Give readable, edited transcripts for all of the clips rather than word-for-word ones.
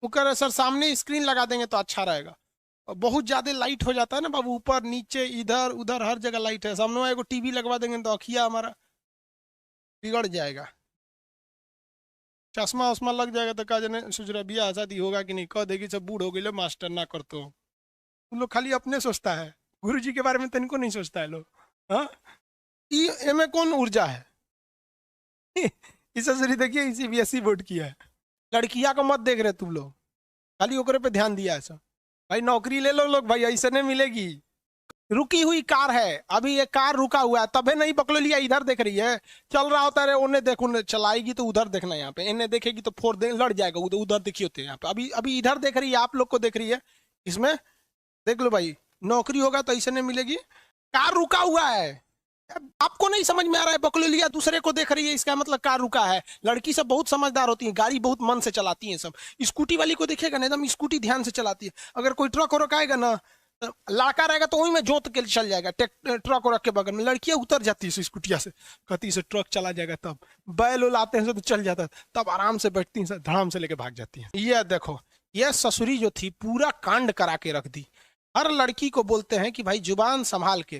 वो कह रहे सर सामने स्क्रीन लगा देंगे तो अच्छा रहेगा। और बहुत ज्यादा लाइट हो जाता है ना बाबू, ऊपर नीचे इधर उधर हर जगह लाइट है, सामने वाले को टीवी लगवा देंगे तो अखिया हमारा बिगड़ जाएगा। चश्मा उश्मा लग जाएगा तो का जाने सोच रहा बियाह शादी होगा कि नहीं, कह देगी सब बूढ़ हो गए मास्टर ना कर तो। तुम लोग खाली अपने सोचता है, गुरु जी के बारे में तनिको नहीं सोचता है लोग। हाँ, एमे कौन ऊर्जा है? इस असरी देखिए सीबीएसई बोर्ड की है। लड़कियां को मत देख रहे तुम लोग, खाली ओकरे पे ध्यान दिया ऐसा। भाई नौकरी ले लो लोग, भाई ऐसे नहीं मिलेगी। रुकी हुई कार है, अभी ये कार रुका हुआ है तबे नहीं पकड़ लिया, इधर देख रही है। चल रहा होता है उन्हें देखो, उन्हें चलाएगी तो उधर देखना, यहाँ पे इन्हें देखेगी तो फोड़ दे लड़ जाएगा, उधर उधर देखिए होते हैं यहाँ पे। अभी अभी इधर देख रही है, आप लोग को देख रही है इसमें। देख लो भाई, नौकरी होगा तो ऐसे नहीं मिलेगी। कार रुका हुआ है, आपको नहीं समझ में आ रहा है, पकड़ लिया दूसरे को देख रही है, इसका मतलब कार रुका है। लड़की सब बहुत समझदार होती है, गाड़ी बहुत मन से चलाती है सब। स्कूटी वाली को देखिएगा ना, एकदम स्कूटी ध्यान से चलाती है। अगर कोई ट्रक और आएगा ना, तो लड़का रहेगा तो वही में जोत के चल जाएगा, ट्रक और रख के बगल में। लड़कियां उतर जाती है स्कूटिया से, कहती से ट्रक चला जाएगा, तब बैल उल आते हैं तो चल जाता है, तब आराम से बैठती है, धड़ाम से लेके भाग जाती है। ये देखो, ये ससुरी जो थी पूरा कांड करा के रख दी। हर लड़की को बोलते हैं कि भाई जुबान संभाल के,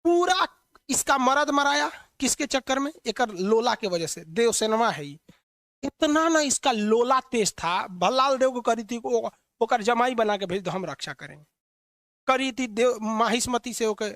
पूरा इसका मर्द मराया किसके चक्कर में, एक लोला के वजह से। देवसेनवा है ये, इतना ना इसका लोला तेज था, भल्लाल देव को करी थी ओकर जमाई बना के भेज दो हम रक्षा करेंगे, करी थी देव माहिष्मति से ओकर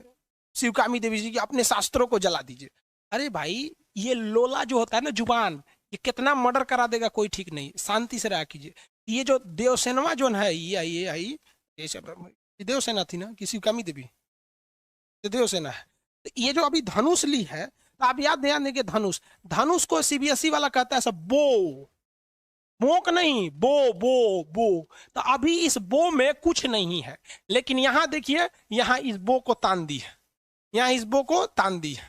शिवकामी देवी जी की, अपने शास्त्रों को जला दीजिए। अरे भाई ये लोला जो होता है ना जुबान, ये कितना मर्डर करा देगा कोई ठीक नहीं, शांति से रहा कीजिए। ये जो देवसेनवा जो है ये आई, ये देवसेना थी ना कि शिवकामी देवी, ये देवसेना है। तो ये जो अभी धनुष ली है, तो आप याद ध्यान देंगे, धनुष, धनुष को सीबीएसई वाला कहता है सब बो, मोक नहीं, बो बो बो। तो अभी इस बो में कुछ नहीं है, लेकिन यहां देखिए, यहां इस बो को तान दी है, यहां इस बो को तान दी है।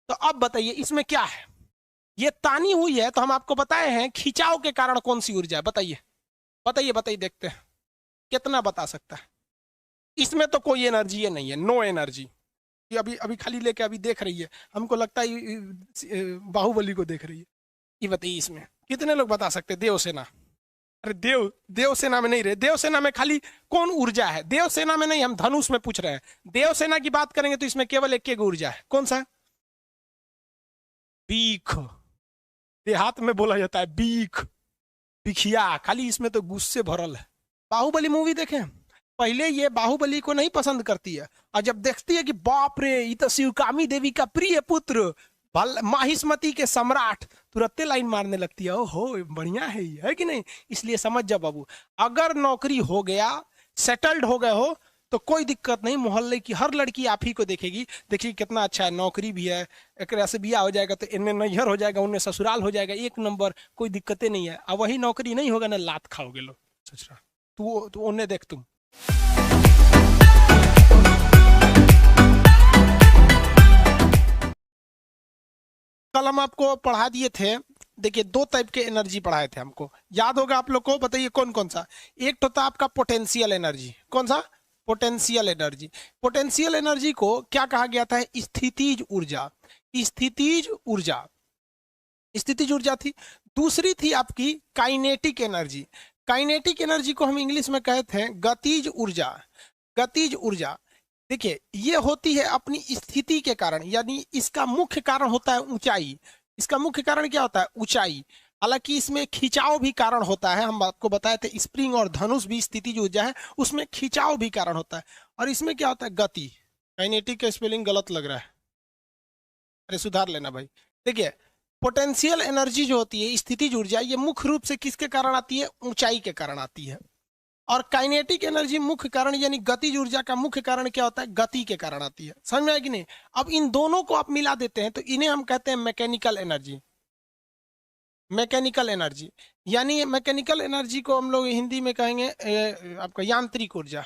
तो अब बताइए इसमें क्या है, ये तानी हुई है तो हम आपको बताए हैं खिंचाव के कारण कौन सी ऊर्जा है, बताइए बताइए बताइए, देखते हैं कितना बता सकता है। इसमें तो कोई एनर्जी है नहीं है, नो एनर्जी। ये अभी अभी खाली लेके अभी देख रही है, हमको लगता है बाहुबली को देख रही है। ये बताइए इसमें कितने लोग बता सकते हैं? देवसेना। अरे देवसेना में नहीं रहे, देवसेना में खाली कौन ऊर्जा है? देवसेना में नहीं, हम धनुष में पूछ रहे हैं। देवसेना की बात करेंगे तो इसमें केवल एक ऊर्जा है, कौन सा? बीख। देहात में बोला जाता है बीख, बिखिया, खाली इसमें तो गुस्से भरल है। बाहुबली मूवी देखें, पहले ये बाहुबली को नहीं पसंद करती है, और जब देखती है कि बाप रे ये तो शिवकामी देवी का प्रिय पुत्र, माहिष्मति के सम्राट, तुरंते लाइन मारने लगती है, ओहो बढ़िया है ये, है कि नहीं? इसलिए समझ जा बाबू, अगर नौकरी हो गया, सेटल्ड हो गए हो, तो कोई दिक्कत नहीं, मोहल्ले की हर लड़की आप ही को देखेगी। देखिए कितना अच्छा है, नौकरी भी है, एक से बिया हो जाएगा तो इनमें नैहर हो जाएगा, उनमें ससुराल हो जाएगा, एक नंबर, कोई दिक्कतें नहीं है। अब वही नौकरी नहीं होगा ना, लात खाओगे लोग। सोच रहा तू उन्हें देख, तुम कल हम आपको पढ़ा दिए थे, देखिए दो टाइप के एनर्जी पढ़ाए थे हमको, याद होगा आप लोग को? बताइए कौन कौन सा? एक तो था आपका पोटेंशियल एनर्जी, कौन सा? Potential energy. पोटेंशियल एनर्जी को क्या कहा गया था? स्थितिज ऊर्जा, स्थितिज ऊर्जा, स्थितिज ऊर्जा थी। दूसरी थी आपकी काइनेटिक एनर्जी। काइनेटिक एनर्जी को हम इंग्लिश में कहते हैं गतिज ऊर्जा, गतिज ऊर्जा। देखिए ये होती है अपनी स्थिति के कारण, यानी इसका मुख्य कारण होता है ऊंचाई। इसका मुख्य कारण क्या होता है? ऊंचाई। हालांकि इसमें खिंचाव भी कारण होता है, हम आपको बताए थे स्प्रिंग और धनुष भी स्थितिज ऊर्जा है, उसमें खिंचाव भी कारण होता है। और इसमें क्या होता है? गति। काइनेटिक का स्पेलिंग गलत लग रहा है, अरे सुधार लेना भाई। देखिए पोटेंशियल एनर्जी जो होती है, स्थितिज ऊर्जा, ये मुख्य रूप से किसके कारण आती है? ऊंचाई के कारण आती है। और काइनेटिक एनर्जी मुख्य कारण यानी गतिज ऊर्जा का मुख्य कारण क्या होता है? गति के कारण आती है। समझ में आया कि नहीं? अब इन दोनों को आप मिला देते हैं तो इन्हें हम कहते हैं मैकेनिकल एनर्जी। मैकेनिकल एनर्जी, यानी मैकेनिकल एनर्जी को हम लोग हिंदी में कहेंगे आपका यांत्रिक ऊर्जा,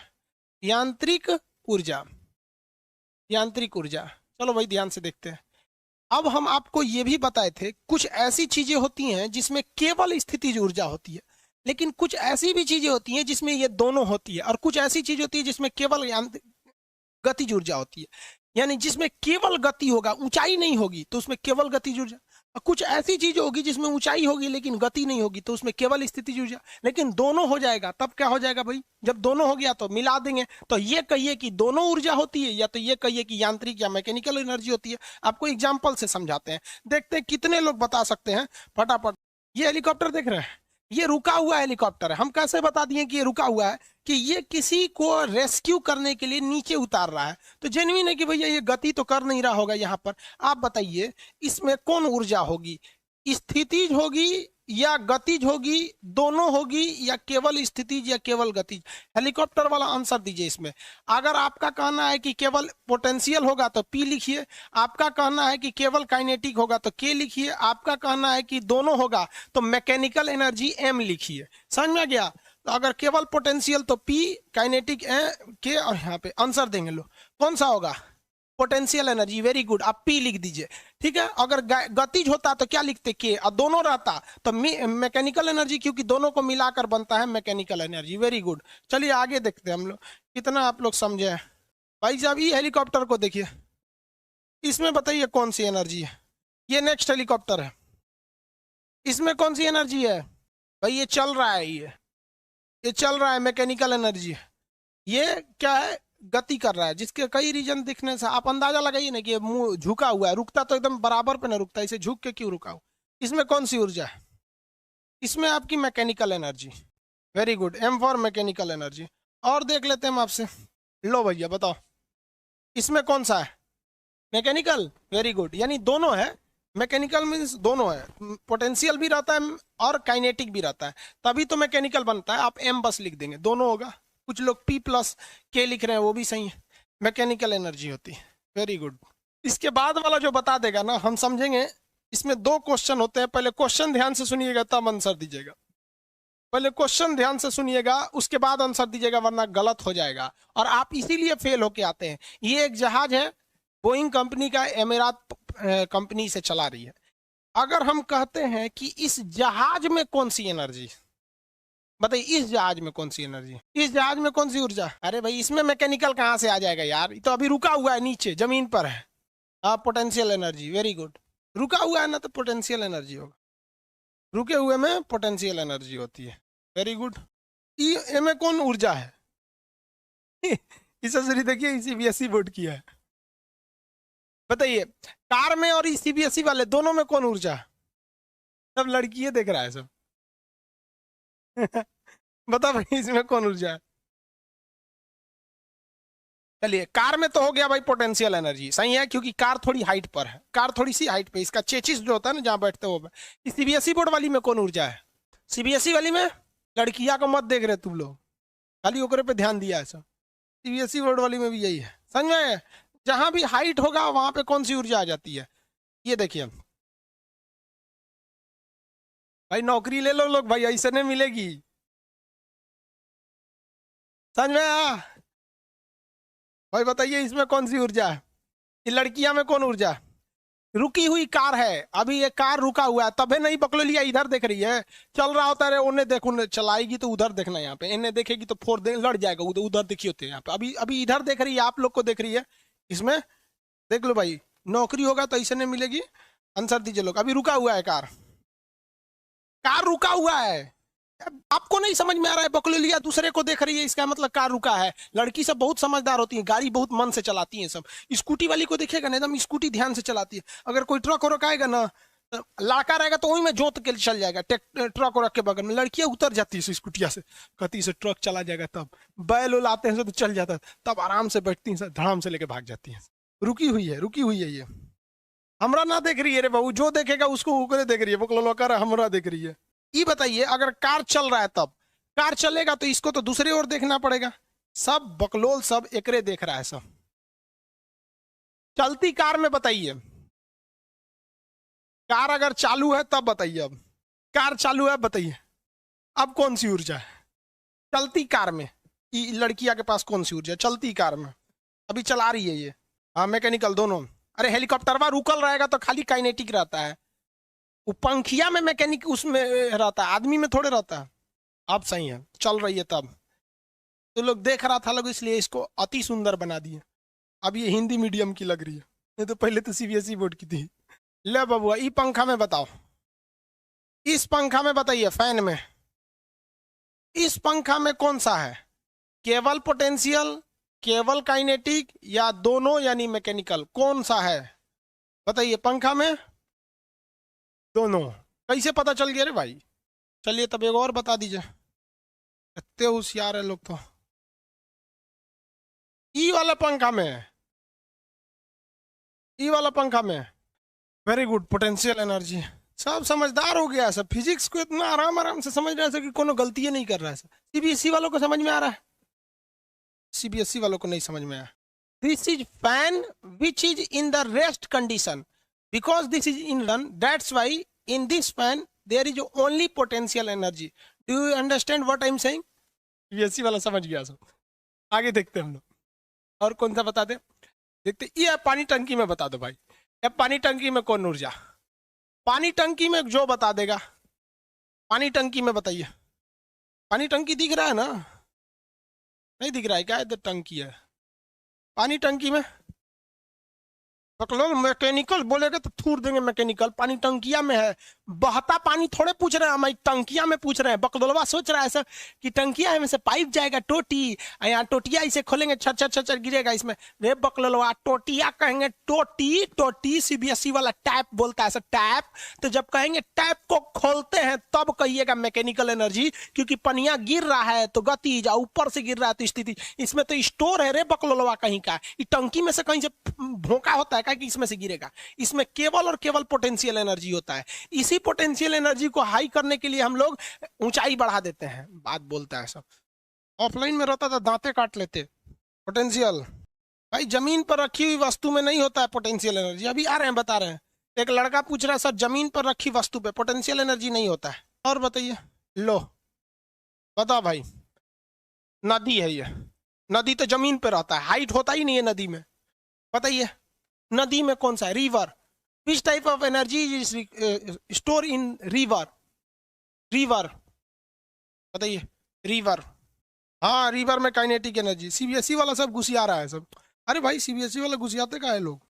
यांत्रिक ऊर्जा, यांत्रिक ऊर्जा। चलो भाई ध्यान से देखते हैं। अब हम आपको ये भी बताए थे कुछ ऐसी चीजें होती हैं जिसमें केवल स्थितिज ऊर्जा होती है, लेकिन कुछ ऐसी भी चीजें होती हैं जिसमें ये दोनों होती है, और कुछ ऐसी चीज होती है जिसमें केवल गतिज ऊर्जा होती है। यानी जिसमें केवल गति होगा, ऊंचाई नहीं होगी, तो उसमें केवल गतिज ऊर्जा। कुछ ऐसी चीज होगी जिसमें ऊंचाई होगी लेकिन गति नहीं होगी, तो उसमें केवल स्थितिज ऊर्जा। लेकिन दोनों हो जाएगा तब क्या हो जाएगा भाई, जब दोनों हो गया तो मिला देंगे, तो ये कहिए कि दोनों ऊर्जा होती है, या तो ये कहिए कि यांत्रिक या मैकेनिकल एनर्जी होती है। आपको एग्जाम्पल से समझाते हैं, देखते हैं कितने लोग बता सकते हैं फटाफट। ये हेलीकॉप्टर देख रहे हैं, ये रुका हुआ हेलीकॉप्टर है। हम कैसे बता दिए कि ये रुका हुआ है, कि ये किसी को रेस्क्यू करने के लिए नीचे उतार रहा है। तो जेन्युइन है कि भैया ये गति तो कर नहीं रहा होगा यहाँ पर। आप बताइए इसमें कौन ऊर्जा होगी, स्थितिज होगी या गतिज होगी, दोनों होगी, या केवल स्थितिज या केवल गतिज? हेलीकॉप्टर वाला आंसर दीजिए इसमें। अगर आपका कहना है कि केवल पोटेंशियल होगा तो P लिखिए, आपका कहना है कि केवल काइनेटिक होगा तो K लिखिए, आपका कहना है कि दोनों होगा तो मैकेनिकल एनर्जी M लिखिए। समझ में आ गया? तो अगर केवल पोटेंशियल तो P, काइनेटिक K, और यहाँ पे आंसर देंगे। लो कौन सा होगा, पोटेंशियल एनर्जी। वेरी गुड, आप P लिख दीजिए। ठीक है, अगर गतिज होता तो क्या लिखते, K, और दोनों रहता तो मैकेनिकल एनर्जी, क्योंकि दोनों को मिलाकर बनता है मैकेनिकल एनर्जी। वेरी गुड, चलिए आगे देखते हैं हम लोग कितना आप लोग समझे हैं। भाई साहब ये हेलीकॉप्टर को देखिए, इसमें बताइए कौन सी एनर्जी है। ये नेक्स्ट हेलीकॉप्टर है, इसमें कौन सी एनर्जी है भाई, ये चल रहा है, ये चल रहा है, मैकेनिकल एनर्जी है। ये क्या है, गति कर रहा है, जिसके कई रीजन दिखने से आप अंदाजा लगाइए ना कि मुंह झुका हुआ है। रुकता तो एकदम बराबर पे ना रुकता, इसे झुक के क्यों रुका हो। इसमें कौन सी ऊर्जा है, इसमें आपकी mechanical energy. Very good, M for mechanical energy. और देख लेते हैं हम आपसे, लो भैया बताओ इसमें कौन सा है, मैकेनिकल। वेरी गुड, यानी दोनों है। मैकेनिकल मीन्स दोनों है, पोटेंशियल भी रहता है और काइनेटिक भी रहता है, तभी तो मैकेनिकल बनता है। आप M बस लिख देंगे, दोनों होगा। कुछ लोग P+K लिख रहे हैं, वो भी सही है, मैकेनिकल एनर्जी होती है। Very good. इसके बाद वाला जो बता देगा ना हम समझेंगे। इसमें 2 क्वेश्चन होते हैं, पहले क्वेश्चन ध्यान से सुनिएगा तब आंसर दीजिएगा। पहले क्वेश्चन ध्यान से सुनिएगा उसके बाद आंसर दीजिएगा, वरना गलत हो जाएगा और आप इसीलिए फेल होके आते हैं। ये एक जहाज है, बोइंग कंपनी का, एमिरात कंपनी से चला रही है। अगर हम कहते हैं कि इस जहाज में कौन सी एनर्जी, बताइए इस जहाज में कौन सी एनर्जी, इस जहाज में कौन सी ऊर्जा। अरे भाई इसमें मैकेनिकल कहाँ से आ जाएगा यार, तो अभी रुका हुआ है, नीचे जमीन पर है। हाँ पोटेंशियल एनर्जी। वेरी गुड, रुका हुआ है ना तो पोटेंशियल एनर्जी होगा, रुके हुए में पोटेंशियल एनर्जी होती है। Very good. ई में कौन ऊर्जा है इसे जरिए देखिए, CBSE बोर्ड की है। बताइए कार में और CBSE वाले दोनों में कौन ऊर्जा है? सब लड़की देख रहा है सब बता भाई इसमें कौन ऊर्जा है। चलिए कार में तो हो गया भाई पोटेंशियल एनर्जी, सही है, क्योंकि कार थोड़ी हाइट पर है, कार थोड़ी सी हाइट पे, इसका चेचिस जो होता है ना जहां बैठते हो। CBSE बोर्ड वाली में कौन ऊर्जा है, CBSE वाली में लड़कियां को मत देख रहे तुम लोग, खाली ओकरे पे ध्यान दिया है सब। CBSE बोर्ड वाली में भी यही है, समझ में? जहां भी हाइट होगा वहां पे कौन सी ऊर्जा आ जाती है। ये देखिए भाई, नौकरी ले लो लोग भाई, ऐसे नहीं मिलेगी। समझ में आया भाई? बताइए इसमें कौन सी ऊर्जा है, ये लड़कियां में कौन ऊर्जा है। रुकी हुई कार है, अभी ये कार रुका हुआ है, तबे नहीं पकड़ लिया, इधर देख रही है, चल रहा होता है, उन्हें देखो, चलाएगी तो उधर देखना, यहाँ पे इन्हें देखेगी तो फोड़ दे, लड़ जाएगा, उधर उधर देखिए होते हैं यहाँ पे। अभी अभी इधर देख रही है, आप लोग को देख रही है, इसमें देख लो भाई। नौकरी होगा तो ऐसे नहीं मिलेगी। आंसर दीजिए लोग। अभी रुका हुआ है कार, कार रुका हुआ है, आपको नहीं समझ में आ रहा है, पकड़ लिया, दूसरे को देख रही है, इसका मतलब कार रुका है। लड़की सब बहुत समझदार होती है, गाड़ी बहुत मन से चलाती है सब। स्कूटी वाली को देखेगा ना, एकदम स्कूटी ध्यान से चलाती है। अगर कोई ट्रक रोकाएगा ना, लड़का रहेगा तो वही में जोत के चल जाएगा, ट्रक रख के बगल में। लड़कियां उतर जाती है स्कूटिया से, कहती से ट्रक चला जाएगा, तब बैल उल आते हैं तो चल जाता है, तब आराम से बैठती है, धड़ाम से लेके भाग जाती है। रुकी हुई है, रुकी हुई है। ये हमरा ना देख रही है रे बाबू, जो देखेगा उसको ऊपर देख रही है, बकलो कर हमरा देख रही है। ये बताइए अगर कार चल रहा है, तब कार चलेगा तो इसको तो दूसरी ओर देखना पड़ेगा। सब बकलोल सब एकरे देख रहा है सब। चलती कार में बताइए, कार अगर चालू है तब बताइए, अब कार चालू है बताइए, अब कौन सी ऊर्जा है चलती कार में। लड़कियां के पास कौन सी ऊर्जा है चलती कार में, अभी चला रही है ये। हाँ मैकेनिकल दोनों। अरे हेलीकॉप्टरवा रुकल रहेगा तो खाली काइनेटिक रहता है, वो पंखिया में मैकेनिक उसमें रहता है, आदमी में थोड़े रहता है। अब सही है, चल रही है तब तो लोग देख रहा था लोग, इसलिए इसको अति सुंदर बना दिए। अब ये हिंदी मीडियम की लग रही है, नहीं तो पहले तो CBSE बोर्ड की थी। ले बबुआ, ई पंखा में बताओ, इस पंखा में बताइए, फैन में, इस पंखा में कौन सा है, केवल पोटेंशियल, केवल काइनेटिक, या दोनों यानी मैकेनिकल, कौन सा है बताइए पंखा में? दोनों। कैसे पता चल गया रे भाई? चलिए तब एक और बता दीजिए, इतने होशियार है लोग तो। ई वाला पंखा में, ई वाला पंखा में, वेरी गुड, पोटेंशियल एनर्जी। सब समझदार हो गया, सब फिजिक्स को इतना आराम आराम से समझ रहा है कि कोनो गलती नहीं कर रहा है। सीबीएसई वालों को समझ में आ रहा है, सीबीएसई वालों को नहीं समझ में आया। This is fan which is in the rest condition, because this is in run, that's why in this fan there is only potential energy. Do you understand what I am saying? CBSE वाला समझ गया सब। आगे देखते हैं हम लोग, और कौन सा बता दे, देखते। ये पानी टंकी में बता दो भाई, ये पानी टंकी में कौन ऊर्जा, पानी टंकी में जो बता देगा, पानी टंकी में बताइए। पानी टंकी दिख रहा है ना? नहीं दिख रहा है क्या? इधर टंकी है, पानी टंकी में लोग मैकेनिकल बोलेगा तो थूर देंगे मैकेनिकल। पानी टंकिया में है, बहता पानी थोड़े पूछ रहे हैं हम, टंकिया में पूछ रहे हैं। बकलोलवा सोच रहा है ऐसा कि टंकिया में से पाइप जाएगा टोटी, यहाँ टोटिया इसे खोलेंगे छर छर छर छर गिरेगा इसमें। रे बकलोलवा, टोटिया कहेंगे टोटी, टोटी सीबीएसई वाला टैप बोलता है ऐसा, टैप। तो जब कहेंगे टैप को खोलते हैं तब कहिएगा मैकेनिकल एनर्जी, क्योंकि पनिया गिर रहा है तो गति, या ऊपर से गिर रहा है तो स्थिति। इसमें तो स्टोर है रे बकलोलवा कहीं का, टंकी में से कहीं से भोंका होता है कि इसमें से गिरेगा। इसमें केवल और केवल पोटेंशियल एनर्जी होता है। इसी पोटेंशियल एनर्जी को हाई करने के लिए हम लोग ऊंचाई बढ़ा देते हैं। बात बोलता है सब, ऑफलाइन में रहता था दांते काट लेते। पोटेंशियल भाई जमीन पर रखी हुई वस्तु में नहीं होता है पोटेंशियल एनर्जी। अभी आ रहे हैं बता रहे हैं, एक लड़का पूछ रहा है सर जमीन पर रखी वस्तु पे पोटेंशियल एनर्जी नहीं होता है। और बताइए, लो बता भाई, नदी है ये, नदी तो जमीन पे रहता है, हाइट होता ही नहीं है नदी में। बताइए नदी में कौन सा है? River. Which type of energy is store in river? River बताइए, रिवर। हाँ रिवर में काइनेटिक एनर्जी। सीबीएसई वाला सब घुसिया रहा है सब। अरे भाई सीबीएसई वाला घुसियाते का है लोग,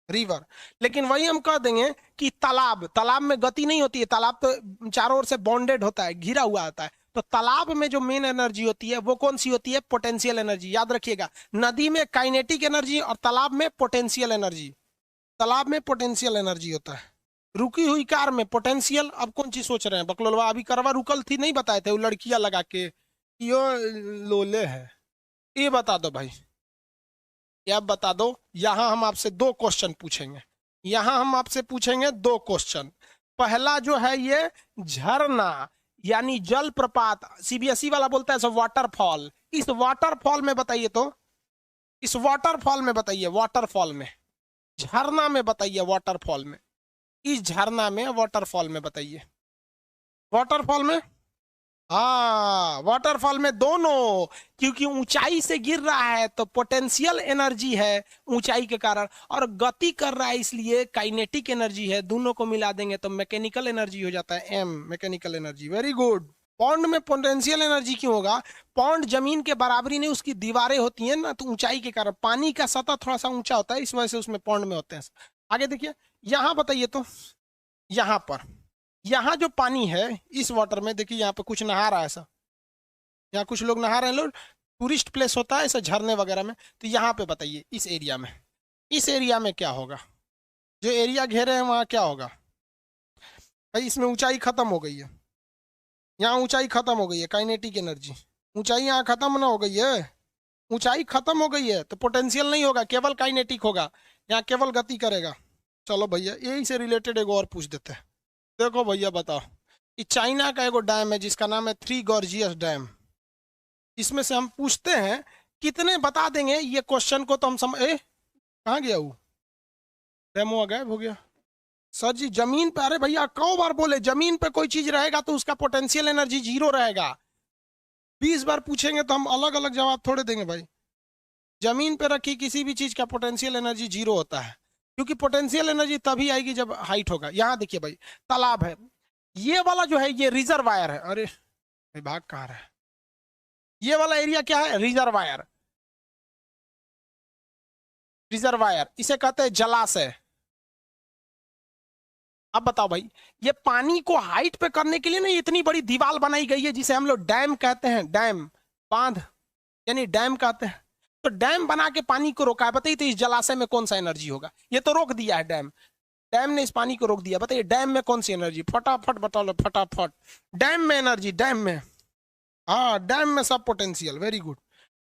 रिवर। लेकिन वही हम कह देंगे कि तालाब, तालाब में गति नहीं होती है, तालाब तो चारों ओर से बॉन्डेड होता है, घिरा हुआ होता है। तो तालाब में जो मेन एनर्जी होती है वो कौन सी होती है? Potential energy. याद रखिएगा, नदी में काइनेटिक एनर्जी और तालाब में पोटेंशियल एनर्जी। तालाब में पोटेंशियल एनर्जी होता है, रुकी हुई कार में पोटेंशियल। अब कौन चीज सोच रहे हैं बकलोलवा? अभी करवा रुकल थी नहीं बताए थे वो लड़कियां लगा के, यो लोले है। ये बता दो भाई, ये बता दो। यहां हम आपसे दो क्वेश्चन पूछेंगे, यहां हम आपसे पूछेंगे दो क्वेश्चन। पहला जो है ये झरना यानी जल प्रपात, सीबीएसई वाला बोलता है वाटरफॉल। इस वाटरफॉल में बताइए तो, इस वाटरफॉल में बताइए, वाटरफॉल में, झरना में बताइए, वाटरफॉल में, इस झरना में वाटरफॉल में बताइए। वाटरफॉल में, हाँ वाटरफॉल में दोनों, क्योंकि ऊंचाई से गिर रहा है तो पोटेंशियल एनर्जी है ऊंचाई के कारण, और गति कर रहा है इसलिए काइनेटिक एनर्जी है। दोनों को मिला देंगे तो मैकेनिकल एनर्जी हो जाता है, M mechanical energy. Very good. Pound में पोटेंशियल एनर्जी क्यों होगा? पौंड जमीन के बराबरी नहीं, उसकी दीवारें होती हैं ना, तो ऊंचाई के कारण पानी का सतह थोड़ा सा ऊंचा होता है, इस वजह से उसमें पौंड में होते हैं। आगे देखिए, यहां बताइए तो, यहां पर, यहाँ जो पानी है इस वाटर में, देखिए यहाँ पे कुछ नहा रहा है ऐसा, यहाँ कुछ लोग नहा रहे हैं, लोग टूरिस्ट प्लेस होता है ऐसा झरने वगैरह में। तो यहाँ पे बताइए इस एरिया में, इस एरिया में क्या होगा? जो एरिया घेरे हैं वहां क्या होगा भाई? इसमें ऊंचाई खत्म हो गई है, यहाँ ऊंचाई खत्म हो गई है, काइनेटिक एनर्जी। ऊंचाई यहाँ खत्म ना हो गई है, ऊंचाई खत्म हो गई है तो पोटेंशियल नहीं होगा, केवल काइनेटिक होगा, यहाँ केवल गति करेगा। चलो भैया यही से रिलेटेड एक और पूछ देते हैं। देखो भैया बताओ, ये चाइना का एगो डैम है जिसका नाम है थ्री गॉर्जियस डैम। इसमें से हम पूछते हैं कितने बता देंगे ये क्वेश्चन को तो हम समझ, कहाँ गया वो डेमो? गायब हो गया सर जी। जमीन पे, अरे भैया कई बार बोले, जमीन पे कोई चीज रहेगा तो उसका पोटेंशियल एनर्जी जीरो रहेगा। 20 बार पूछेंगे तो हम अलग अलग जवाब थोड़े देंगे भाई। जमीन पे रखी किसी भी चीज का पोटेंशियल एनर्जी जीरो होता है, क्योंकि पोटेंशियल एनर्जी तभी आएगी जब हाइट होगा। यहाँ देखिए भाई, तालाब है, ये वाला जो है ये रिजर्वायर है। अरे भाग कहाँ रहा है? ये वाला एरिया क्या है? रिजर्वायर। रिजर्वायर इसे कहते हैं जलाशय। अब बताओ भाई, ये पानी को हाइट पे करने के लिए ना इतनी बड़ी दीवार बनाई गई है जिसे हम लोग डैम कहते हैं, डैम, बांध, यानी डैम कहते हैं। तो डैम बना के पानी को रोका है। बताइए तो इस जलाशय में कौन सा एनर्जी होगा? ये तो रोक दिया है डैम, डैम ने इस पानी को रोक दिया। बताइए डैम में कौन सी एनर्जी? फटाफट बताओ लो, फटाफट। डैम में एनर्जी, डैम में, हाँ डैम में सब पोटेंशियल, वेरी गुड।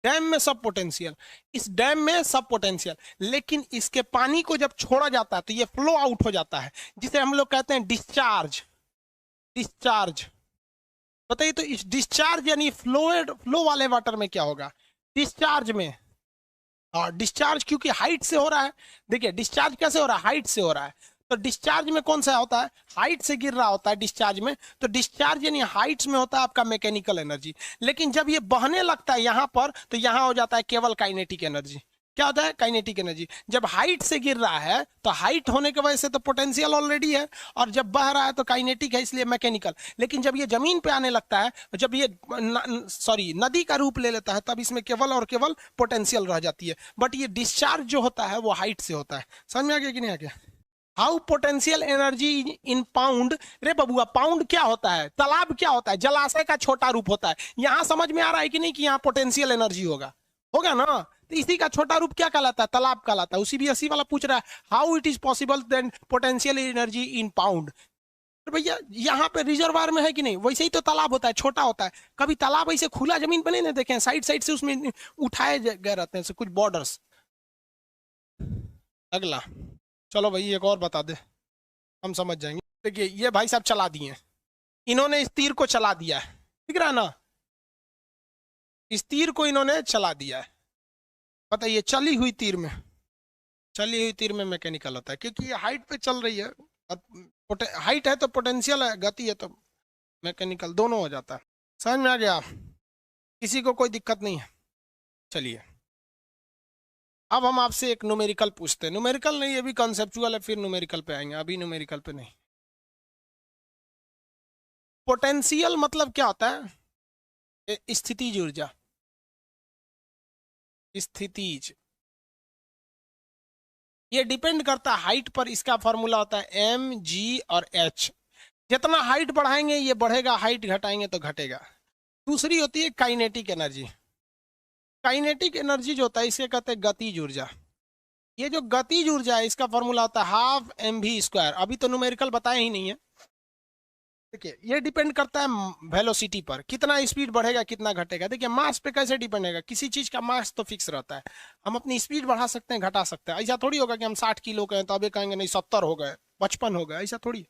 डैम में सब पोटेंशियल, इस डैम में सब पोटेंशियल। लेकिन इसके पानी को जब छोड़ा जाता है तो ये फ्लो आउट हो जाता है, जिसे हम लोग कहते हैं डिस्चार्ज, डिस्चार्ज। बताइए तो इस डिस्चार्ज यानी फ्लो वाले वाटर में क्या होगा? डिस्चार्ज में, हाँ डिस्चार्ज क्योंकि हाइट से हो रहा है। देखिए डिस्चार्ज कैसे हो रहा है? हाइट से हो रहा है। तो डिस्चार्ज में कौन सा होता है? हाइट से गिर रहा होता है डिस्चार्ज में। तो डिस्चार्ज यानी हाइट्स में होता है आपका मैकेनिकल एनर्जी। लेकिन जब ये बहने लगता है यहां पर तो यहां हो जाता है केवल काइनेटिक एनर्जी। क्या होता है? Kinetic energy. जब हाइट से गिर रहा है तो हाइट होने की वजह से तो पोटेंशियल ऑलरेडी है, और जब बह रहा है तो काइनेटिक है, इसलिए मैकेनिकल। लेकिन जब ये जमीन पे आने लगता है, जब ये सॉरी नदी का रूप ले लेता है, तब इसमें केवल और केवल पोटेंशियल रह जाती है। बट ये डिस्चार्ज जो होता है वो हाइट से होता है। समझ में आ गया कि नहीं आ गया? How potential energy in pound. रे बबुआ, पाउंड क्या होता है? तालाब क्या होता है? जलाशय का छोटा रूप होता है। यहां समझ में आ रहा है कि नहीं कि यहाँ पोटेंशियल एनर्जी होगा? होगा ना? तो इसी का छोटा रूप क्या कहलाता है? तालाब कहलाता है। उसी भी अस्सी वाला पूछ रहा है, how it is possible then potential energy in pound. तो भैया यहाँ पे रिजर्वायर में है कि नहीं? वैसे ही तो तालाब होता है, छोटा होता है। कभी तालाब ऐसे खुला जमीन पे नहीं देखे? साइड साइड से उसमें उठाए गए रहते हैं कुछ बॉर्डर्स। अगला, चलो भाई एक और बता दे, हम समझ जाएंगे। देखिए ये भाई साहब चला दिए, इन्होंने इस तीर को चला दिया है, दिख रहा है ना? इस तीर को इन्होंने चला दिया है। बताइए चली हुई तीर में, चली हुई तीर में मैकेनिकल होता है, क्योंकि ये हाइट पे चल रही है। हाइट है तो पोटेंशियल है, गति है तो मैकेनिकल, दोनों हो जाता है। समझ में आ गया? किसी को कोई दिक्कत नहीं है? चलिए अब हम आपसे एक न्यूमेरिकल पूछते हैं। न्यूमेरिकल नहीं, ये भी कॉन्सेप्चुअल है, फिर न्यूमेरिकल पे आएंगे, अभी न्यूमेरिकल पे नहीं। पोटेंशियल मतलब क्या होता है? स्थितिज ऊर्जा, स्थितिज। ये डिपेंड करता है हाइट पर। इसका फॉर्मूला होता है एम जी और एच। जितना हाइट बढ़ाएंगे ये बढ़ेगा, हाइट घटाएंगे तो घटेगा। दूसरी होती है काइनेटिक एनर्जी। काइनेटिक एनर्जी जो होता है इसे कहते हैं गतिज ऊर्जा। ये जो गतिज ऊर्जा है इसका फॉर्मूला होता है हाफ एम वी स्क्वायर। अभी तो न्यूमेरिकल बताया ही नहीं है। देखिए ये डिपेंड करता है वेलोसिटी पर, कितना स्पीड बढ़ेगा कितना घटेगा। देखिए मास पे कैसे डिपेंड है? किसी चीज का मास तो फिक्स रहता है, हम अपनी स्पीड बढ़ा सकते हैं घटा सकते हैं। ऐसा थोड़ी होगा कि हम 60 किलो के हैं तो अभी कहेंगे नहीं 70 हो गए, 55 हो गए, ऐसा थोड़ी।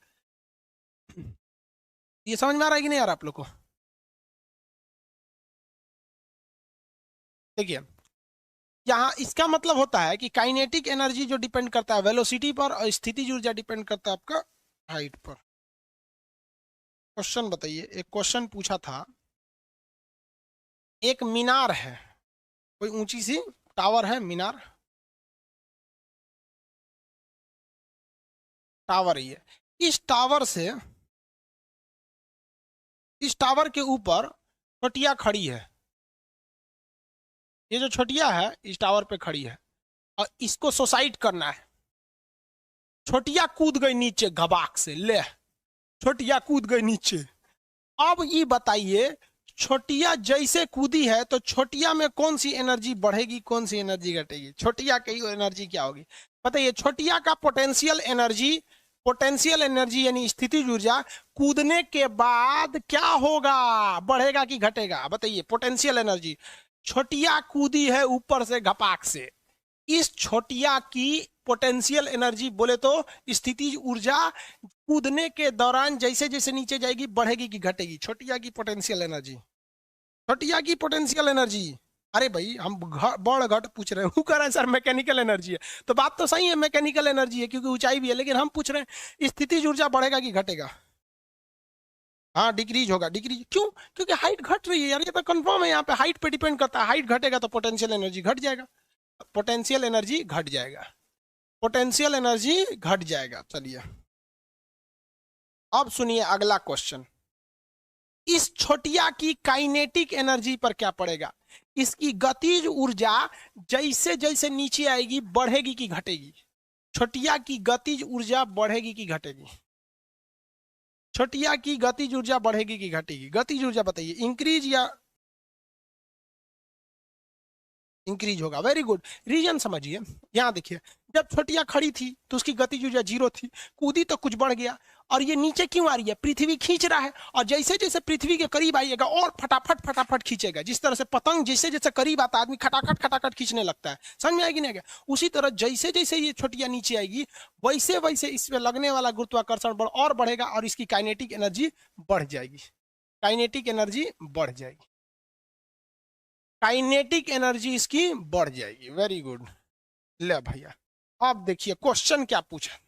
ये समझ में आ रहा है कि नहीं आ रहा आप लोग को? देखिए यहाँ इसका मतलब होता है कि काइनेटिक एनर्जी जो डिपेंड करता है वेलोसिटी पर, और स्थितिज ऊर्जा डिपेंड करता है आपका हाइट पर। क्वेश्चन बताइए, एक क्वेश्चन पूछा था, एक मीनार है, कोई ऊंची सी टावर है, मीनार, टावर ही है। इस टावर से, इस टावर के ऊपर छोटिया खड़ी है। ये जो छोटिया है इस टावर पे खड़ी है और इसको सुसाइड करना है। छोटिया कूद गई नीचे घबाक से, ले छोटिया कूद गई नीचे। अब ये बताइए छोटिया जैसे कूदी है तो छोटिया में कौन सी एनर्जी बढ़ेगी कौन सी एनर्जी घटेगी? छोटिया की एनर्जी क्या होगी बताइए? छोटिया का पोटेंशियल एनर्जी, पोटेंशियल एनर्जी यानी स्थितिज ऊर्जा कूदने के बाद क्या होगा? बढ़ेगा कि घटेगा? बताइए पोटेंशियल एनर्जी। छोटिया कूदी है ऊपर से घपाक से, इस छोटिया की पोटेंशियल एनर्जी बोले तो स्थितिज ऊर्जा कूदने के दौरान जैसे जैसे नीचे जाएगी बढ़ेगी कि घटेगी? छोटिया की पोटेंशियल एनर्जी, छोटिया की पोटेंशियल एनर्जी। अरे भाई हम बड़ घट पूछ रहे हैं, वो कह रहे हैं सर मैकेनिकल एनर्जी है। तो बात तो सही है, मैकेनिकल एनर्जी है क्योंकि ऊंचाई भी है, लेकिन हम पूछ रहे हैं स्थितिज ऊर्जा बढ़ेगा कि घटेगा? हाँ डिक्रीज होगा। डिक्रीज क्यों? क्योंकि हाइट घट रही है यार, ये तो कंफर्म है। यहाँ पे हाइट पे डिपेंड करता है, हाइट घटेगा तो पोटेंशियल एनर्जी घट जाएगा, पोटेंशियल एनर्जी घट जाएगा, पोटेंशियल एनर्जी घट जाएगा। चलिए अब सुनिए अगला क्वेश्चन। इस छोटिया की काइनेटिक एनर्जी पर क्या पड़ेगा? इसकी गतिज ऊर्जा जैसे जैसे नीचे आएगी बढ़ेगी कि घटेगी? छोटिया की गतिज ऊर्जा बढ़ेगी कि घटेगी? छोटिया की गतिज ऊर्जा बढ़ेगी कि घटेगी? गतिज ऊर्जा बताइए, इंक्रीज या इंक्रीज होगा? वेरी गुड, रीजन समझिए। यहाँ देखिए, जब छोटिया खड़ी थी तो उसकी गतिज ऊर्जा 0 थी, कूदी तो कुछ बढ़ गया, और ये नीचे क्यों आ रही है? पृथ्वी खींच रहा है, और जैसे जैसे पृथ्वी के करीब आइएगा और फटाफट फटाफट खींचेगा। जिस तरह से पतंग जैसे जैसे करीब आता है आदमी खटाखट खटाखट खींचने लगता है, समझ में आएगी नहीं आएगा? उसी तरह जैसे जैसे ये छोटिया नीचे आएगी वैसे वैसे इसमें लगने वाला गुरुत्वाकर्षण बल और बढ़ेगा और इसकी काइनेटिक एनर्जी बढ़ जाएगी। काइनेटिक एनर्जी बढ़ जाएगी, काइनेटिक एनर्जी इसकी बढ़ जाएगी। Very good. ले भैया, अब देखिए क्वेश्चन क्या पूछा।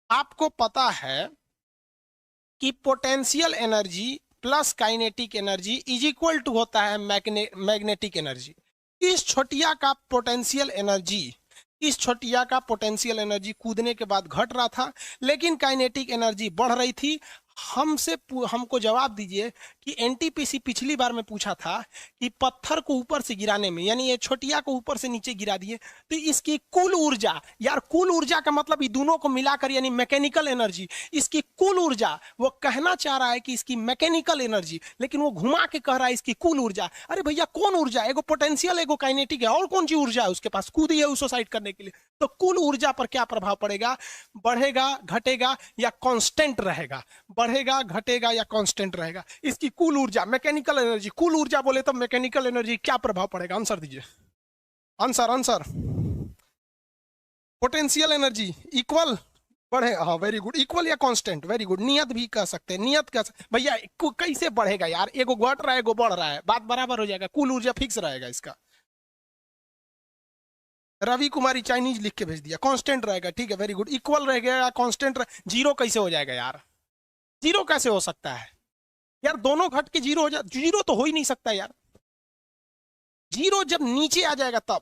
आपको पता है कि potential energy plus kinetic energy is equal to होता है मैग्नेटिक एनर्जी। इस छोटिया का पोटेंशियल एनर्जी, इस छोटिया का पोटेंशियल एनर्जी कूदने के बाद घट रहा था, लेकिन काइनेटिक एनर्जी बढ़ रही थी। हमको जवाब दीजिए कि एनटीपीसी पिछली बार में पूछा था कि पत्थर को ऊपर से गिराने में, यानी ये छोटिया को ऊपर से नीचे गिरा दिए तो इसकी कुल ऊर्जा, यार कुल ऊर्जा का मतलब ये दोनों को मिलाकर यानी मैकेनिकल एनर्जी, इसकी कुल ऊर्जा, वो कहना चाह रहा है कि इसकी मैकेनिकल एनर्जी, लेकिन वो घुमा के कह रहा है इसकी कुल ऊर्जा। अरे भैया कौन ऊर्जा? एगो पोटेंशियल एगो काइनेटिक है, और कौन सी ऊर्जा है उसके पास? कूदी है उसको साइड करने के लिए। तो कुल ऊर्जा पर क्या प्रभाव पड़ेगा? बढ़ेगा, घटेगा या कांस्टेंट रहेगा? बढ़ेगा, घटेगा या कांस्टेंट रहेगा? इसकी कुल ऊर्जा, मैकेनिकल एनर्जी, कुल ऊर्जा बोले तो मैकेनिकल एनर्जी क्या प्रभाव पड़ेगा? आंसर दीजिए, answer answer. Potential energy equal बढ़े, हाँ वेरी गुड, इक्वल या कांस्टेंट, वेरी गुड। नियत भी कह सकते हैं, नियत कह सकते भैया। कैसे बढ़ेगा यार? एगो घट रहा है एगो बढ़ रहा है, बात बराबर हो जाएगा, कुल ऊर्जा फिक्स रहेगा इसका। रवि कुमारी चाइनीज लिख के भेज दिया, कांस्टेंट रहेगा, ठीक है वेरी गुड। इक्वल रहेगा, कांस्टेंट जीरो कैसे हो जाएगा यार? जीरो कैसे हो सकता है यार? दोनों घट के जीरो हो जाए? जीरो तो हो ही नहीं सकता यार। जीरो जब नीचे आ जाएगा तब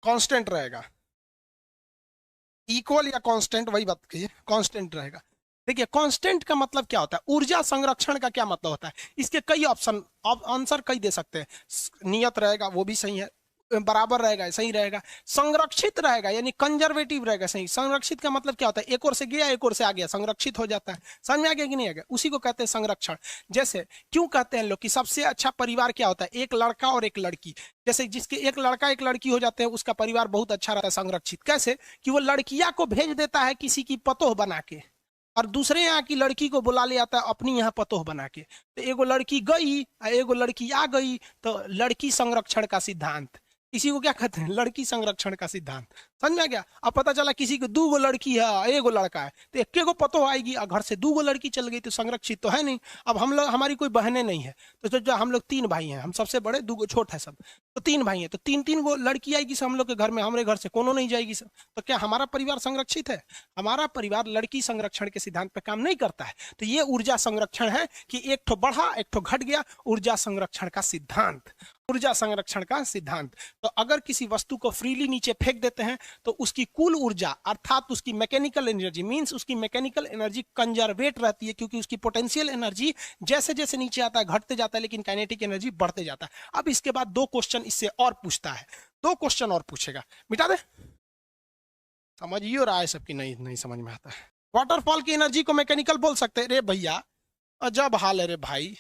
कांस्टेंट रहेगा। इक्वल या कांस्टेंट, वही बात कहिए, कांस्टेंट रहेगा। देखिए कांस्टेंट का मतलब क्या होता है? ऊर्जा संरक्षण का क्या मतलब होता है? इसके कई ऑप्शन, आंसर कई दे सकते हैं। नियत रहेगा, वो भी सही है, बराबर रहेगा, सही रहेगा। संरक्षित रहेगा यानी कंजर्वेटिव रहेगा, सही। संरक्षित का मतलब क्या होता है? एक ओर से गया एक ओर से आ गया, संरक्षित हो जाता है। समझ में आ गया कि नहीं आ गया? उसी को कहते हैं संरक्षण। जैसे क्यों कहते हैं लोग कि सबसे अच्छा परिवार क्या होता है? एक लड़का और एक लड़की। जैसे जिसके एक लड़का एक लड़की हो जाते हैं उसका परिवार बहुत अच्छा रहता है, संरक्षित। कैसे? कि वो लड़कियां को भेज देता है किसी की पतोह बना के, और दूसरे यहाँ की लड़की को बुला ले आता है अपनी यहाँ पतोह बना के। तो एगो लड़की गई, एगो लड़की आ गई, तो लड़की संरक्षण का सिद्धांत, इसी को क्या कहते हैं? लड़की संरक्षण का सिद्धांत। समझ में आ गया? अब पता चला किसी को 2 लड़की है, एगो लड़का है, तो एक को पतो आएगी, और घर से 2 लड़की चल गई तो संरक्षित तो है नहीं। अब हम लोग, हमारी कोई बहनें नहीं है, तो जो हम लोग 3 भाई हैं, हम सबसे बड़े, 2 छोट है सब, तो 3 भाई हैं, तो 3 गो लड़की आएगी सब हम लोग के घर में, हमारे घर से कोनो नहीं जाएगी सब। तो क्या हमारा परिवार संरक्षित है? हमारा परिवार लड़की संरक्षण के सिद्धांत पर काम नहीं करता है। तो ये ऊर्जा संरक्षण है कि एक ठो बढ़ा एक ठो घट गया, ऊर्जा संरक्षण का सिद्धांत, ऊर्जा संरक्षण का सिद्धांत। तो अगर किसी वस्तु को फ्रीली नीचे फेंक देते हैं तो उसकी कुल ऊर्जा अर्थात उसकी मैकेनिकल एनर्जी, मींस उसकी मैकेनिकल एनर्जी कंजर्वेट रहती है, क्योंकि उसकी पोटेंशियल एनर्जी जैसे जैसे नीचे आता है घटते जाता है, लेकिन काइनेटिक एनर्जी बढ़ते जाता है। अब इसके बाद 2 क्वेश्चन इससे और पूछता है, 2 क्वेश्चन और पूछेगा, मिटा दे। समझिए रहा है सबकी? नहीं नहीं समझ में आता है। वाटरफॉल की एनर्जी को मैकेनिकल बोल सकते हैं? रे भैया अजब हाल है रे भाई,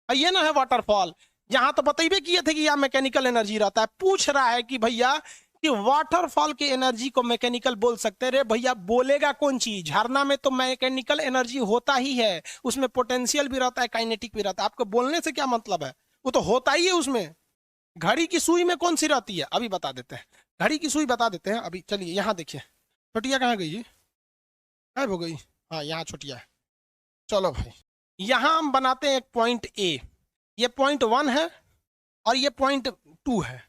ये ना है वाटरफॉल। यहां तो बतेबे किए थे कि यहाँ मैकेनिकल एनर्जी रहता है। पूछ रहा है कि भैया कि वाटरफॉल के एनर्जी को मैकेनिकल बोल सकते हैं? रे भैया बोलेगा कौन चीज? झरना में तो मैकेनिकल एनर्जी होता ही है, उसमें पोटेंशियल भी रहता है, काइनेटिक भी रहता है। आपको बोलने से क्या मतलब है? वो तो होता ही है उसमें। घड़ी की सुई में कौन सी रहती है? अभी बता देते हैं, घड़ी की सुई बता देते हैं अभी। चलिए यहाँ देखिए, छोटिया कहाँ गई जी? गायब हो गई। हाँ यहाँ छोटिया है। चलो भाई, यहां हम बनाते हैं एक पॉइंट ए, ये पॉइंट 1 है और ये पॉइंट 2 है।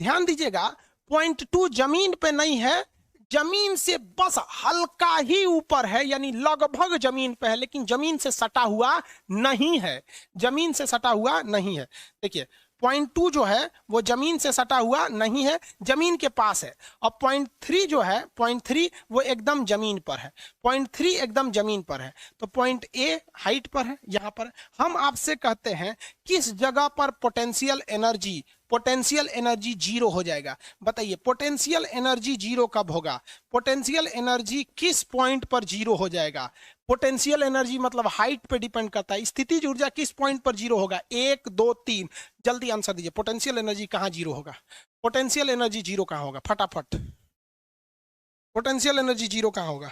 ध्यान दीजिएगा, पॉइंट 2 जमीन पे नहीं है, जमीन से बस हल्का ही ऊपर है, यानी लगभग जमीन पे है, लेकिन जमीन से सटा हुआ नहीं है, जमीन से सटा हुआ नहीं है। देखिए पॉइंट 2 जो है वो जमीन से सटा हुआ नहीं है, जमीन के पास है। और पॉइंट 3 जो है, पॉइंट 3 वो एकदम जमीन पर है, पॉइंट 3 एकदम जमीन पर है। तो पॉइंट ए हाइट पर है, यहां पर। हम आपसे कहते हैं किस जगह पर potential energy, potential energy zero हो जाएगा। बताइए पोटेंशियल एनर्जी जीरो कब होगा? पोटेंशियल एनर्जी किस पॉइंट पर जीरो हो जाएगा? पोटेंशियल एनर्जी मतलब हाइट पे डिपेंड करता है। स्थितिज ऊर्जा किस पॉइंट पर जीरो होगा? 1 2 3, जल्दी आंसर दीजिए। पोटेंशियल एनर्जी कहां जीरो होगा? पोटेंशियल एनर्जी जीरो कहां होगा? फटाफट, पोटेंशियल एनर्जी जीरो कहां होगा?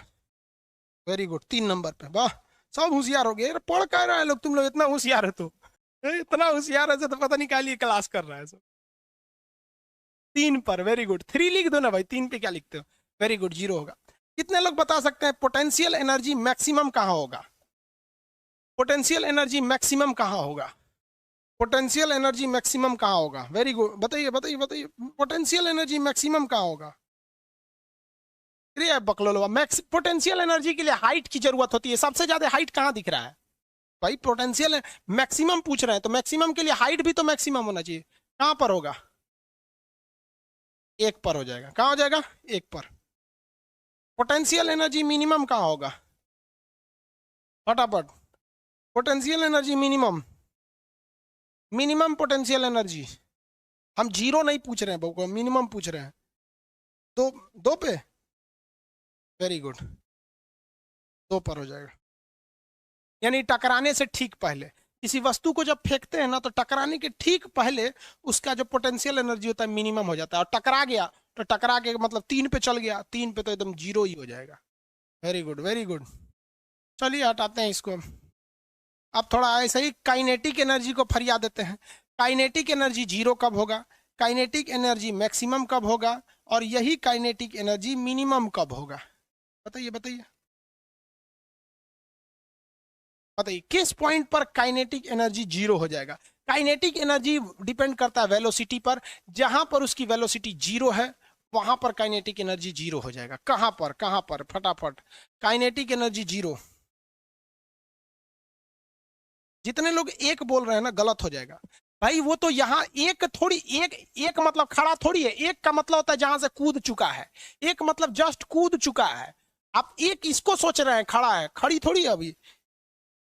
वेरी गुड, 3 नंबर पे। वाह, सब होशियार हो गए। पढ़ कह रहे हैं लोग, तुम लोग इतना होशियार है तो, इतना होशियार है तो पता नहीं क्या लिए क्लास कर रहा है सब। 3 पर, वेरी गुड। 3 लिख दो ना भाई, 3 पे क्या लिखते हो? वेरी गुड, जीरो होगा। कितने लोग बता सकते हैं पोटेंशियल एनर्जी मैक्सिमम कहां होगा? पोटेंशियल एनर्जी मैक्सिमम कहां होगा? पोटेंशियल एनर्जी मैक्सिमम कहां होगा? वेरी गुड, बताइए बताइए बताइए, पोटेंशियल एनर्जी मैक्सिमम कहां होगा? बकलोलवा, मैक्स पोटेंशियल एनर्जी के लिए हाइट की जरूरत होती है। सबसे ज्यादा हाइट कहां दिख रहा है भाई? पोटेंशियल मैक्सिमम पूछ रहे हैं, तो मैक्सिमम के लिए हाइट भी तो मैक्सिमम होना चाहिए। कहां पर होगा? 1 पर हो जाएगा। कहां हो जाएगा? 1 पर। पोटेंशियल एनर्जी मिनिमम कहां होगा? फटाफट, potential energy minimum, minimum potential energy. हम जीरो नहीं पूछ रहे हैं, मिनिमम पूछ रहे हैं। 2 पे, वेरी गुड, 2 पर हो जाएगा। यानी टकराने से ठीक पहले, किसी वस्तु को जब फेंकते हैं ना, तो टकराने के ठीक पहले उसका जो पोटेंशियल एनर्जी होता है मिनिमम हो जाता है। और टकरा गया तो टकरा के मतलब 3 पे चल गया, 3 पे तो एकदम जीरो ही हो जाएगा। Very good very good. चलिए हटाते हैं इसको। अब थोड़ा ऐसे ही काइनेटिक एनर्जी को फरिया देते हैं। काइनेटिक एनर्जी जीरो कब होगा? काइनेटिक एनर्जी मैक्सिमम कब होगा? और यही काइनेटिक एनर्जी मिनिमम कब होगा? बताइए बताइए बताइए, किस पॉइंट पर काइनेटिक एनर्जी जीरो हो जाएगा? काइनेटिक एनर्जी डिपेंड करता है वेलोसिटी पर। जहां पर उसकी वेलोसिटी जीरो है वहां पर काइनेटिक एनर्जी जीरो हो जाएगा। कहां पर? कहां पर? फटाफट, काइनेटिक एनर्जी जीरो। जितने लोग एक बोल रहे हैं ना, गलत हो जाएगा भाई। वो तो यहाँ एक थोड़ी, एक एक मतलब खड़ा थोड़ी है। एक का मतलब होता है जहां से कूद चुका है। एक मतलब जस्ट कूद चुका है। आप एक इसको सोच रहे हैं खड़ा है, खड़ी थोड़ी है अभी।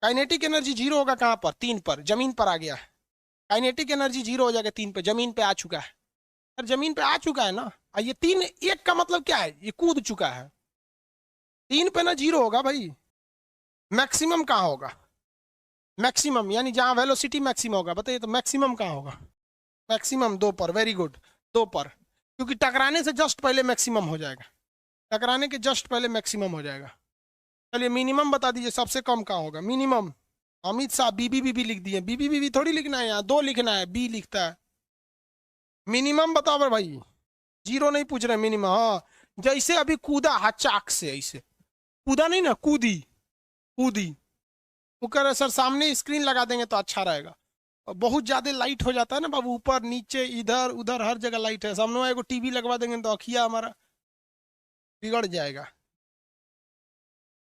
काइनेटिक एनर्जी जीरो होगा कहां पर? 3 पर, जमीन पर आ गया है। काइनेटिक एनर्जी जीरो हो जाएगा 3 पे, जमीन पे आ चुका है। अरे जमीन पे आ चुका है ना। ये 3, एक का मतलब क्या है? ये कूद चुका है। 3 पे ना जीरो होगा भाई। मैक्सिमम कहां होगा? मैक्सिमम यानी जहां वेलोसिटी मैक्सिमम होगा। बताइए तो मैक्सिमम कहां होगा? मैक्सिमम 2 पर, वेरी गुड, 2 पर। क्योंकि टकराने से जस्ट पहले मैक्सिमम हो जाएगा। टकराने के जस्ट पहले मैक्सिमम हो जाएगा। चलिए मिनिमम बता दीजिए, सबसे कम कहां होगा? मिनिमम। अमित शाह बीबी लिख दिए। बीबी थोड़ी लिखना है, यहाँ 2 लिखना है, बी लिखता है। मिनिमम बताओ भाई, जीरो नहीं पूछ रहे, मिनिमम। हाँ, जैसे अभी कूदा चाक से, ऐसे कूदा नहीं ना, कूदी कूदी। वो कह रहे सर सामने स्क्रीन लगा देंगे तो अच्छा रहेगा। और बहुत ज्यादा लाइट हो जाता है ना बाबू, ऊपर नीचे इधर उधर हर जगह लाइट है। सामने एगो टीवी लगवा देंगे तो अखिया हमारा बिगड़ जाएगा।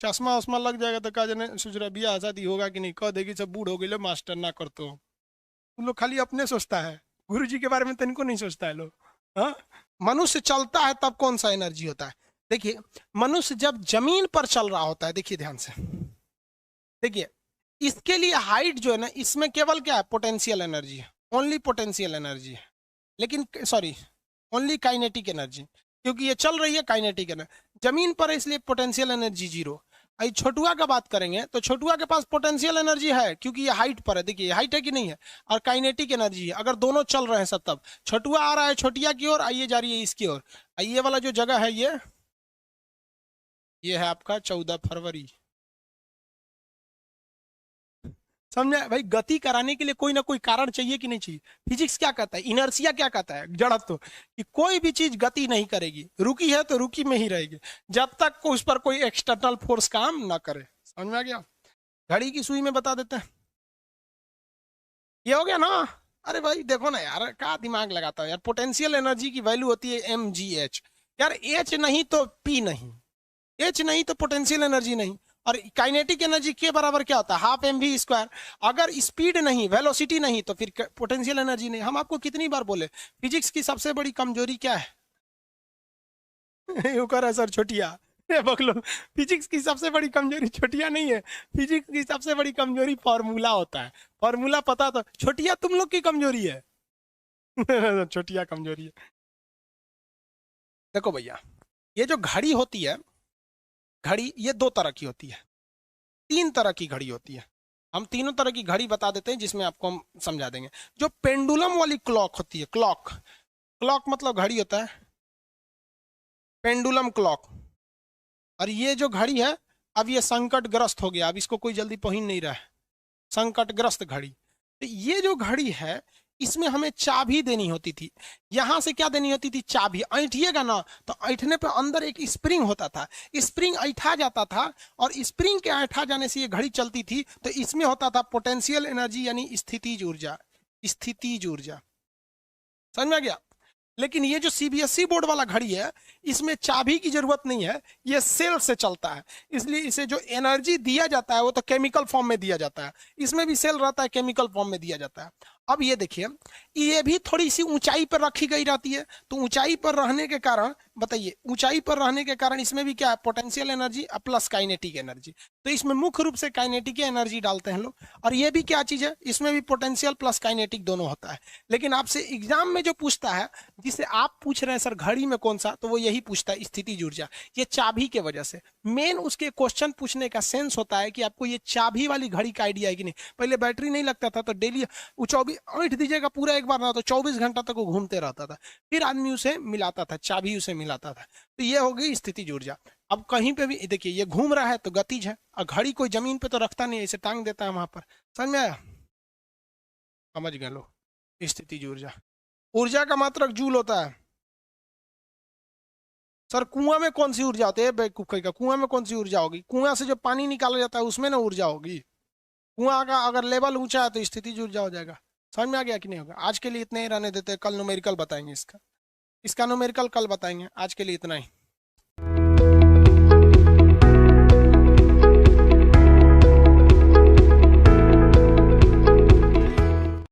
चश्मा उश्मा लग जाएगा तो का जाने सोच रहा बियाह शादी होगा कि नहीं। कह देगी सब बूढ़ हो गए मास्टर ना कर तो। तुम लोग खाली अपने सोचता है, गुरु जी के बारे में तनिको नहीं सोचता है लोग। हाँ, मनुष्य चलता है तब कौन सा एनर्जी होता है? देखिए, मनुष्य जब जमीन पर चल रहा होता है, देखिए ध्यान से देखिए, इसके लिए हाइट जो है ना, इसमें केवल क्या है? पोटेंशियल एनर्जी है, ओनली पोटेंशियल एनर्जी है। लेकिन सॉरी, ओनली काइनेटिक एनर्जी, क्योंकि ये चल रही है काइनेटिक एनर्जी। जमीन पर है इसलिए पोटेंशियल एनर्जी जीरो। आई छोटुआ का बात करेंगे तो छोटुआ के पास पोटेंशियल एनर्जी है, क्योंकि ये हाइट पर है। देखिए हाइट है कि नहीं है, और काइनेटिक एनर्जी है। अगर दोनों चल रहे हैं सब, तब छोटुआ आ रहा है छोटिया की ओर, आइए जा रही है इसकी ओर। ये वाला जो जगह है ये है आपका 14 फरवरी। समझे भाई? गति कराने के लिए कोई ना कोई कारण चाहिए कि नहीं चाहिए? फिजिक्स क्या कहता है, इनर्सिया क्या कहता है, जड़त्व, कि कोई भी चीज गति नहीं करेगी, रुकी है तो रुकी में ही रहेगी जब तक उस पर कोई एक्सटर्नल फोर्स काम ना करे। समझ में आ गया? घड़ी की सुई में बता देते हैं। ये हो गया ना? अरे भाई देखो ना यार, क्या दिमाग लगाता है यार। पोटेंशियल एनर्जी की वैल्यू होती है mgh। यार एच नहीं तो पी नहीं, एच नहीं तो पोटेंशियल एनर्जी नहीं। और काइनेटिक एनर्जी के बराबर क्या होता है? Half mv²। अगर स्पीड नहीं, वेलोसिटी नहीं, तो फिर पोटेंशियल एनर्जी नहीं। हम आपको कितनी बार बोले, फिजिक्स की सबसे बड़ी कमजोरी क्या है? है सर छोटिया बकलो, फिजिक्स की सबसे बड़ी कमजोरी छोटिया नहीं है। फिजिक्स की सबसे बड़ी कमजोरी फॉर्मूला होता है। फॉर्मूला पता तो छोटिया तुम लोग की कमजोरी है। छोटिया कमजोरी है। देखो भैया, ये जो घड़ी होती है, घड़ी ये दो तरह की होती है, तीन तरह की घड़ी होती है। हम तीनों तरह की घड़ी बता देते हैं जिसमें आपको हम समझा देंगे। जो पेंडुलम वाली क्लॉक होती है, क्लॉक, क्लॉक मतलब घड़ी होता है, पेंडुलम क्लॉक। और ये जो घड़ी है, अब ये संकटग्रस्त हो गया, अब इसको कोई जल्दी पहन नहीं रहा है, संकटग्रस्त घड़ी। तो ये जो घड़ी है, इसमें हमें चाबी देनी होती थी। यहां से क्या देनी होती थी? चाबी। ऐंठिएगा ना तो ऐंठने पे अंदर एक स्प्रिंग होता था, स्प्रिंग ऐठा जाता था, और स्प्रिंग के ऐठा जाने से ये घड़ी चलती थी। तो इसमें होता था पोटेंशियल एनर्जी यानी स्थितिज ऊर्जा, स्थितिज ऊर्जा। समझ में आ गया? लेकिन ये जो सीबीएसई बोर्ड वाला घड़ी है, इसमें चाबी की जरूरत नहीं है, ये सेल से चलता है, इसलिए इसे जो एनर्जी दिया जाता है वो तो केमिकल फॉर्म में दिया जाता है। इसमें भी सेल रहता है, केमिकल फॉर्म में दिया जाता है। अब ये देखिए, ये भी थोड़ी सी ऊंचाई पर रखी गई रहती है, तो ऊंचाई पर रहने के कारण, बताइए, ऊंचाई पर रहने के कारण इसमें भी क्या है? Potential energy plus kinetic energy. तो इसमें मुख्य रूप से काइनेटिक एनर्जी डालते हैं लोग। और ये भी क्या चीज है? इसमें भी पोटेंशियल प्लस काइनेटिक दोनों होता है। लेकिन आपसे एग्जाम में जो पूछता है, जिसे आप पूछ रहे हैं सर घड़ी में कौन सा, तो वो यही पूछता है, स्थितिज ऊर्जा। ये चाबी के वजह से मेन उसके क्वेश्चन पूछने का सेंस होता है कि आपको ये चाबी वाली घड़ी का आइडिया है कि नहीं। पहले बैटरी नहीं लगता था, तो डेली वो 24 ऐंठ दीजिएगा पूरा एक बार ना, तो 24 घंटा तक वो घूमते रहता था, फिर आदमी उसे मिलाता था, चाबी उसे मिलाता था। तो ये हो गई स्थितिज ऊर्जा। अब कहीं पे भी देखिए, ये घूम रहा है तो गतिज है, और घड़ी कोई जमीन पे तो रखता नहीं है, इसे टांग देता है वहां पर। समझ में आया? समझ गए लोग? स्थितिज ऊर्जा, ऊर्जा का मात्रक जूल होता है। सर कुआं में कौन सी ऊर्जा होती है? बेवकूफ का, कुआं में कौन सी ऊर्जा होगी? कुआं से जो पानी निकाला जाता है उसमें ना ऊर्जा होगी। कुआं का अगर लेवल ऊंचा है तो स्थितिज ऊर्जा हो जाएगा। समझ में आ गया कि नहीं होगा? आज के लिए इतने ही रहने देते हैं, कल न्यूमेरिकल बताएंगे इसका, न्यूमेरिकल कल बताएंगे। आज के लिए इतना ही।